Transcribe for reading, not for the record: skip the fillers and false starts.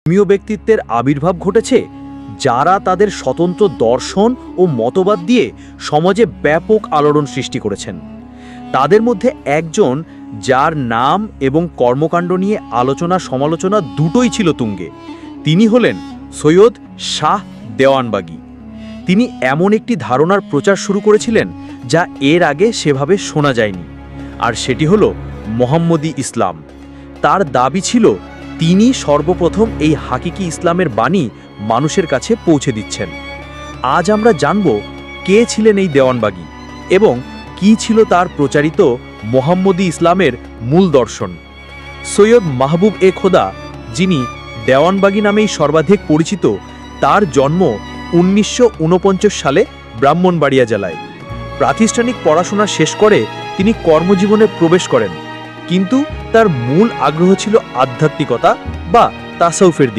ধর্মীয় ব্যক্তিত্বের আবির্ভাব ঘটেছে যারা তাদের স্বতন্ত্র দর্শন ও মতবাদ দিয়ে সমাজে ব্যাপক আলোড়ন সৃষ্টি করেছেন। তাদের মধ্যে একজন যার নাম এবং কর্মকাণ্ড নিয়ে আলোচনা সমালোচনা দুটোই ছিল তুঙ্গে, তিনি হলেন সৈয়দ শাহ দেওয়ানবাগী। তিনি এমন একটি ধারণার প্রচার শুরু করেছিলেন যা এর আগে সেভাবে শোনা যায়নি, আর সেটি হলো মোহাম্মদী ইসলাম। তার দাবি ছিল তিনি সর্বপ্রথম এই হাকিকি ইসলামের বাণী মানুষের কাছে পৌঁছে দিচ্ছেন। আজ আমরা জানব কে ছিলেন এই দেওয়ানবাগী এবং কি ছিল তার প্রচারিত মোহাম্মদী ইসলামের মূল দর্শন। সৈয়দ মাহবুব এ খোদা, যিনি দেওয়ানবাগী নামেই সর্বাধিক পরিচিত, তার জন্ম 1949 সালে ব্রাহ্মণবাড়িয়া জেলায়। প্রাতিষ্ঠানিক পড়াশোনা শেষ করে তিনি কর্মজীবনে প্রবেশ করেন, কিন্তু তার মূল আগ্রহ ছিল আধ্যাত্মিকতা বা তাসাউফের দিকে।